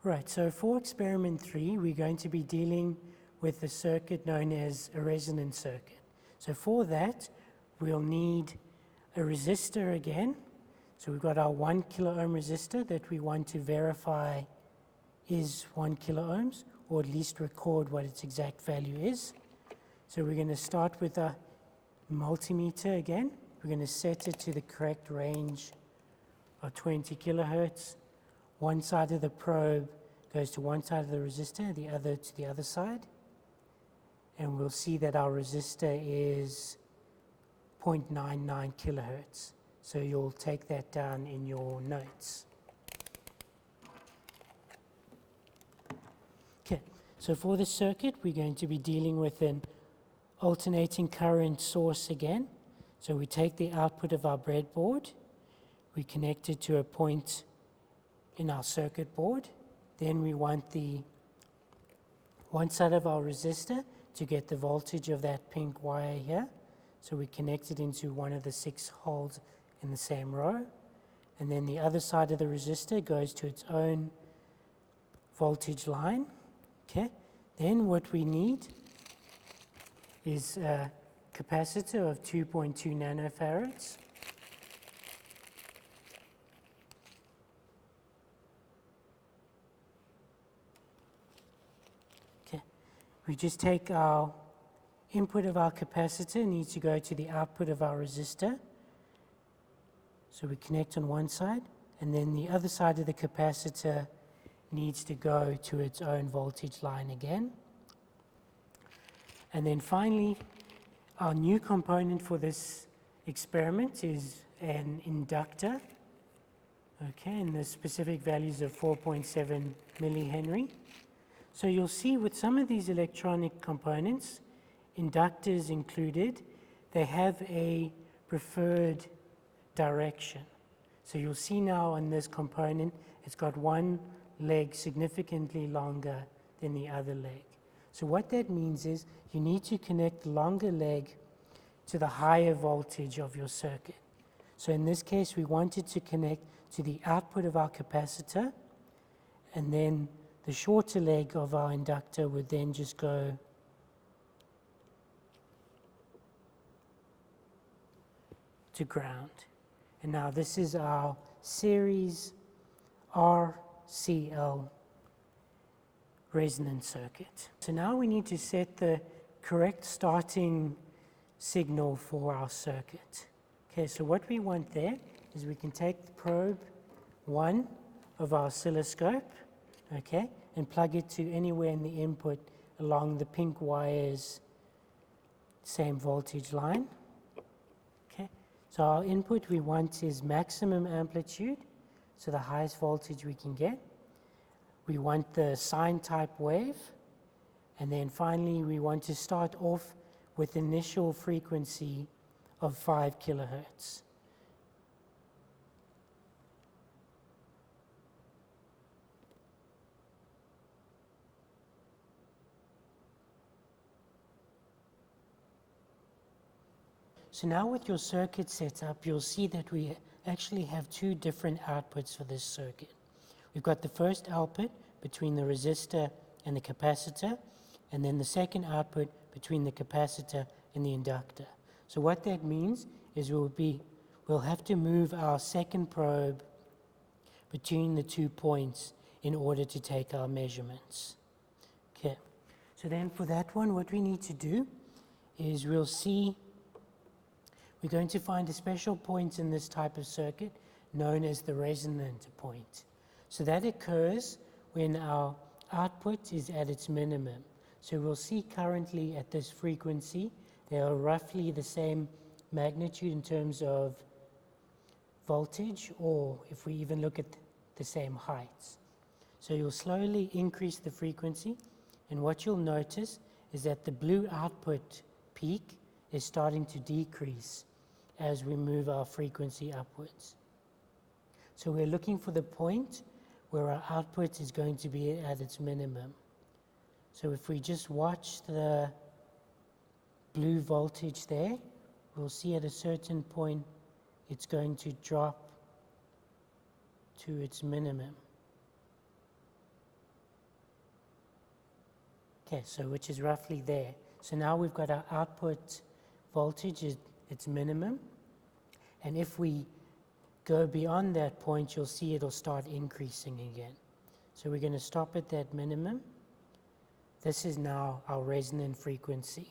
Right, so for experiment 3, we're going to be dealing with the circuit known as a resonant circuit. So for that, we'll need a resistor again. So we've got our 1 kilo ohm resistor that we want to verify is 1 kilo ohms, or at least record what its exact value is. So we're going to start with a multimeter again. We're going to set it to the correct range of 20 kilohertz. One side of the probe goes to one side of the resistor, the other to the other side. And we'll see that our resistor is 0.99 kilohertz. So you'll take that down in your notes. Okay, so for the circuit, we're going to be dealing with an alternating current source again. So we take the output of our breadboard, we connect it to a point in our circuit board. Then we want the one side of our resistor to get the voltage of that pink wire here. So we connect it into one of the 6 holes in the same row. And then the other side of the resistor goes to its own voltage line. Okay. Then what we need is a capacitor of 2.2 nanofarads. We just take our input of our capacitor, needs to go to the output of our resistor. So we connect on one side, and then the other side of the capacitor needs to go to its own voltage line again. And then finally, our new component for this experiment is an inductor. Okay, and the specific values are 4.7 millihenry. So you'll see with some of these electronic components, inductors included, they have a preferred direction. So you'll see now on this component, it's got one leg significantly longer than the other leg. So what that means is you need to connect the longer leg to the higher voltage of your circuit. So in this case, we wanted to connect to the output of our capacitor, and then the shorter leg of our inductor would then just go to ground. And now this is our series RCL resonant circuit. So now we need to set the correct starting signal for our circuit. Okay, so what we want there is we can take the probe 1 of our oscilloscope, okay, and plug it to anywhere in the input along the pink wire's same voltage line. Okay, so our input we want is maximum amplitude, so the highest voltage we can get. We want the sine type wave, and then finally we want to start off with initial frequency of 5 kilohertz. So now with your circuit set up, you'll see that we actually have 2 different outputs for this circuit. We've got the first output between the resistor and the capacitor, and then the second output between the capacitor and the inductor. So what that means is we'll have to move our second probe between the 2 points in order to take our measurements. Okay, so then for that one, what we need to do is we're going to find a special point in this type of circuit known as the resonant point. So that occurs when our output is at its minimum. So we'll see currently at this frequency, they are roughly the same magnitude in terms of voltage, or if we even look at the same heights. So you'll slowly increase the frequency, and what you'll notice is that the blue output peak is starting to decrease as we move our frequency upwards. So we're looking for the point where our output is going to be at its minimum. So if we just watch the blue voltage there, we'll see at a certain point it's going to drop to its minimum. Okay, so which is roughly there. So now we've got our output voltage at its minimum. And if we go beyond that point, you'll see it'll start increasing again. So we're going to stop at that minimum. This is now our resonant frequency.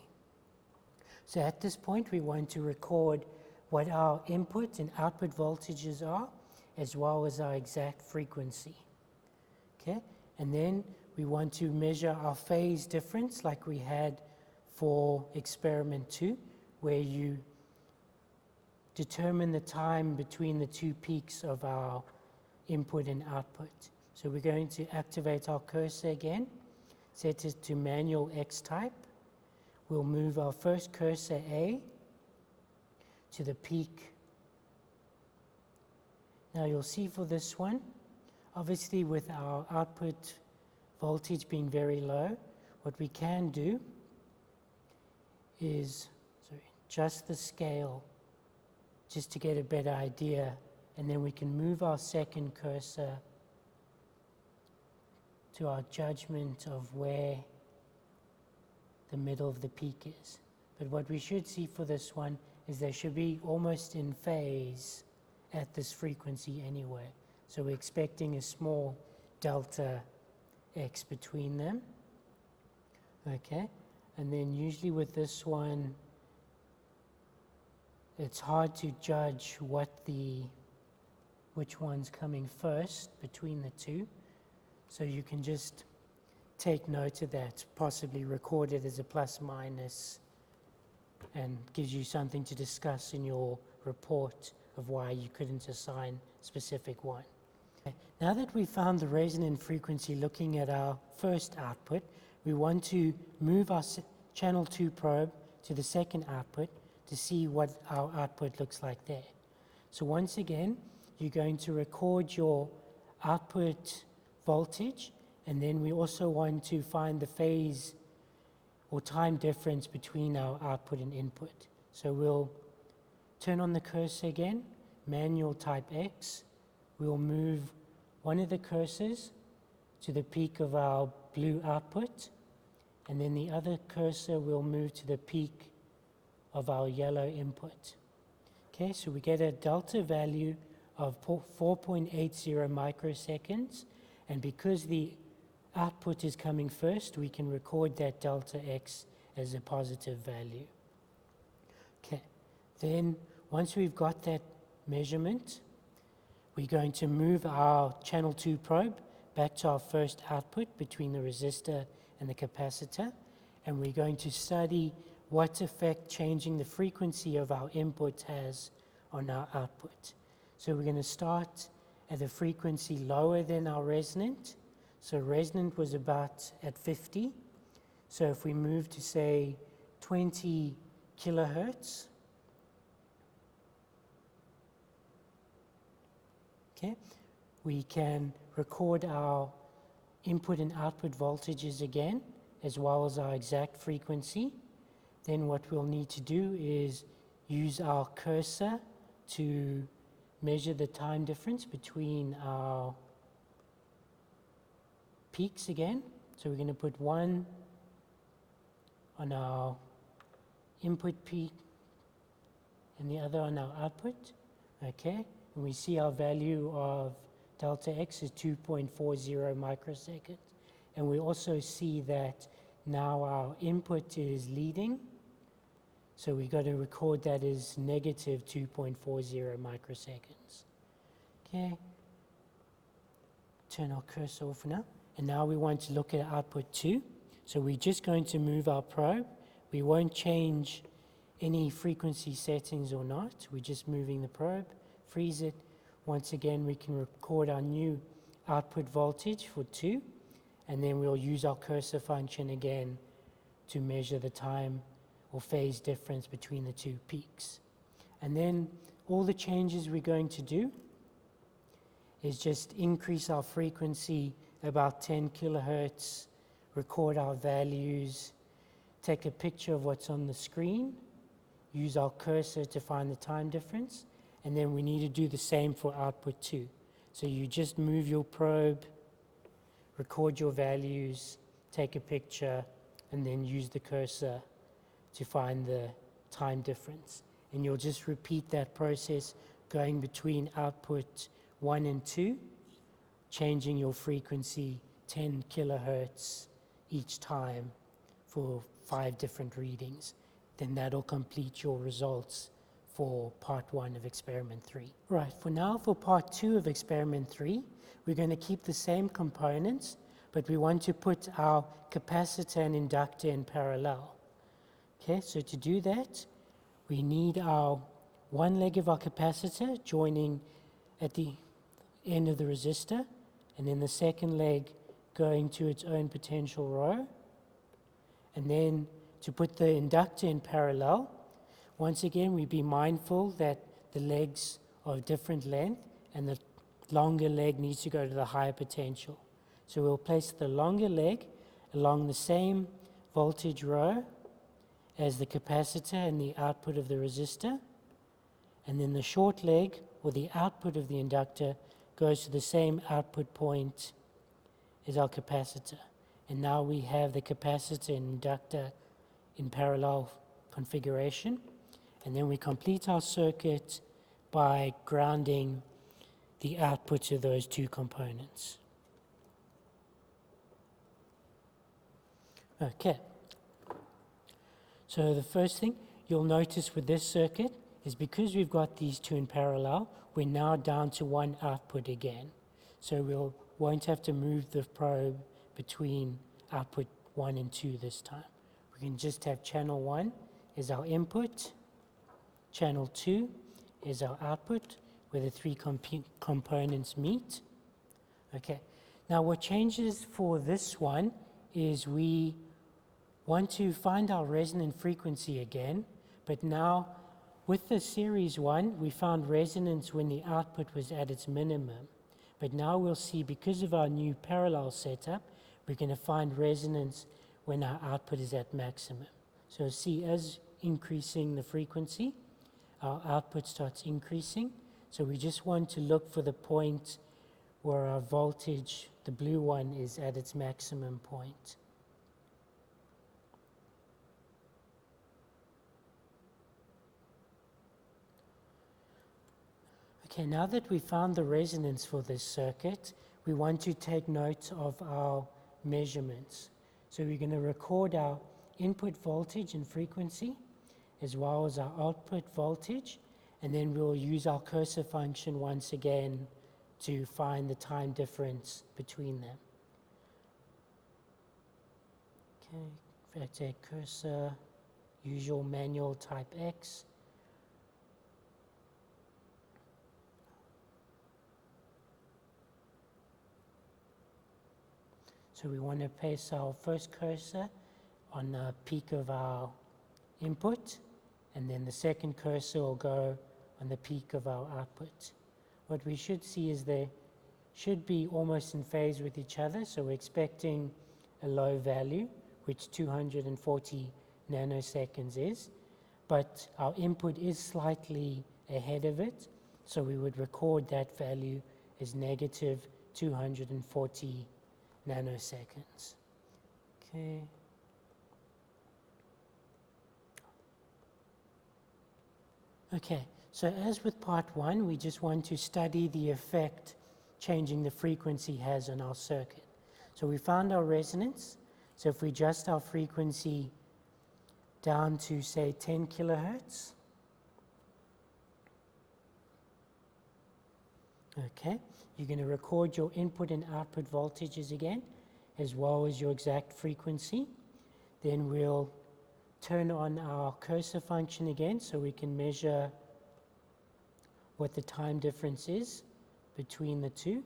So at this point, we want to record what our input and output voltages are, as well as our exact frequency. Okay, and then we want to measure our phase difference like we had for experiment 2, where you determine the time between the two peaks of our input and output. So we're going to activate our cursor again, set it to manual X type. We'll move our first cursor A to the peak. Now you'll see for this one, obviously with our output voltage being very low, what we can do is adjust the scale just to get a better idea, and then we can move our second cursor to our judgment of where the middle of the peak is. But what we should see for this one is they should be almost in phase at this frequency anyway. So we're expecting a small delta X between them. Okay, and then usually with this one, it's hard to judge which one's coming first between the two. So you can just take note of that, possibly record it as a plus minus, and gives you something to discuss in your report of why you couldn't assign specific one. Okay. Now that we've found the resonant frequency looking at our first output, we want to move our channel 2 probe to the second output to see what our output looks like there. So once again, you're going to record your output voltage, and then we also want to find the phase or time difference between our output and input. So we'll turn on the cursor again, manual type X. We'll move one of the cursors to the peak of our blue output, and then the other cursor will move to the peak of our yellow input. Okay, so we get a delta value of 4.80 microseconds, and because the output is coming first, we can record that delta X as a positive value. Okay, then once we've got that measurement, we're going to move our channel 2 probe back to our first output between the resistor and the capacitor, and we're going to study what effect changing the frequency of our input has on our output. So we're going to start at a frequency lower than our resonant. So resonant was about at 50. So if we move to say 20 kilohertz, okay, we can record our input and output voltages again, as well as our exact frequency. Then what we'll need to do is use our cursor to measure the time difference between our peaks again. So we're going to put one on our input peak and the other on our output. Okay, and we see our value of delta X is 2.40 microseconds. And we also see that now our input is leading. So we've got to record that as negative 2.40 microseconds. Okay, turn our cursor off now. And now we want to look at output 2. So we're just going to move our probe. We won't change any frequency settings or not. We're just moving the probe, freeze it. Once again, we can record our new output voltage for 2. And then we'll use our cursor function again to measure the time or phase difference between the two peaks. And then all the changes we're going to do is just increase our frequency about 10 kilohertz, record our values, take a picture of what's on the screen, use our cursor to find the time difference, and then we need to do the same for output 2. So you just move your probe, record your values, take a picture, and then use the cursor to find the time difference. And you'll just repeat that process going between output 1 and 2, changing your frequency 10 kilohertz each time for 5 different readings. Then that'll complete your results for part 1 of experiment 3. Right, for now, for part 2 of experiment 3, we're going to keep the same components, but we want to put our capacitor and inductor in parallel. Okay, so to do that, we need our one leg of our capacitor joining at the end of the resistor, and then the second leg going to its own potential row. And then to put the inductor in parallel, once again, we be mindful that the legs are of different length, and the longer leg needs to go to the higher potential. So we'll place the longer leg along the same voltage row as the capacitor and the output of the resistor, and then the short leg, or the output of the inductor, goes to the same output point as our capacitor. And now we have the capacitor and inductor in parallel configuration. And then we complete our circuit by grounding the outputs of those two components. Okay. So the first thing you'll notice with this circuit is because we've got these two in parallel, we're now down to one output again. So we won't have to move the probe between output 1 and 2 this time. We can just have channel 1 is our input, channel 2 is our output, where the three components meet. Okay, now what changes for this one is we want to find our resonant frequency again, but now with the series one, we found resonance when the output was at its minimum. But now we'll see, because of our new parallel setup, we're going to find resonance when our output is at maximum. So see, as increasing the frequency, our output starts increasing. So we just want to look for the point where our voltage, the blue one, is at its maximum point. Okay, now that we found the resonance for this circuit, we want to take note of our measurements. So we're going to record our input voltage and frequency, as well as our output voltage, and then we'll use our cursor function once again to find the time difference between them. Okay, if I take cursor, usual manual type X. So we want to place our first cursor on the peak of our input, and then the second cursor will go on the peak of our output. What we should see is they should be almost in phase with each other, so we're expecting a low value, which 240 nanoseconds is, but our input is slightly ahead of it, so we would record that value as negative 240 nanoseconds. Okay. Okay, so as with part 1, we just want to study the effect changing the frequency has on our circuit. So we found our resonance. So if we adjust our frequency down to, say, 10 kilohertz, okay, you're going to record your input and output voltages again, as well as your exact frequency. Then we'll turn on our cursor function again so we can measure what the time difference is between the two.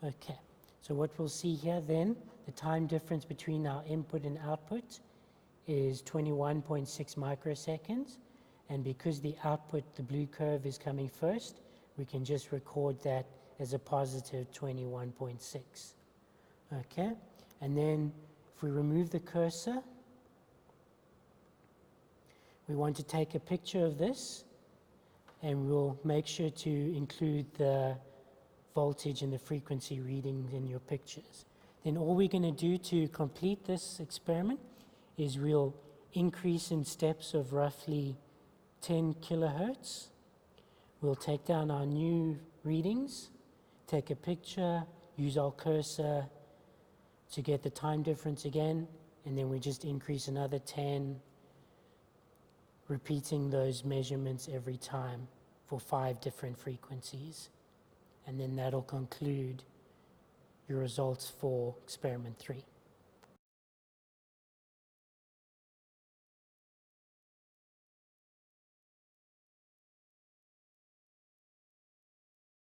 Okay, so what we'll see here then, the time difference between our input and output is 21.6 microseconds. And because the output, the blue curve, is coming first, we can just record that as a positive 21.6. Okay, and then if we remove the cursor, We want to take a picture of this, and we'll make sure to include the voltage and the frequency readings in your pictures. Then all we're going to do to complete this experiment is we'll increase in steps of roughly 10 kilohertz. We'll take down our new readings, take a picture, use our cursor to get the time difference again, and then we just increase another 10, repeating those measurements every time for 5 different frequencies. And then that'll conclude your results for experiment 3.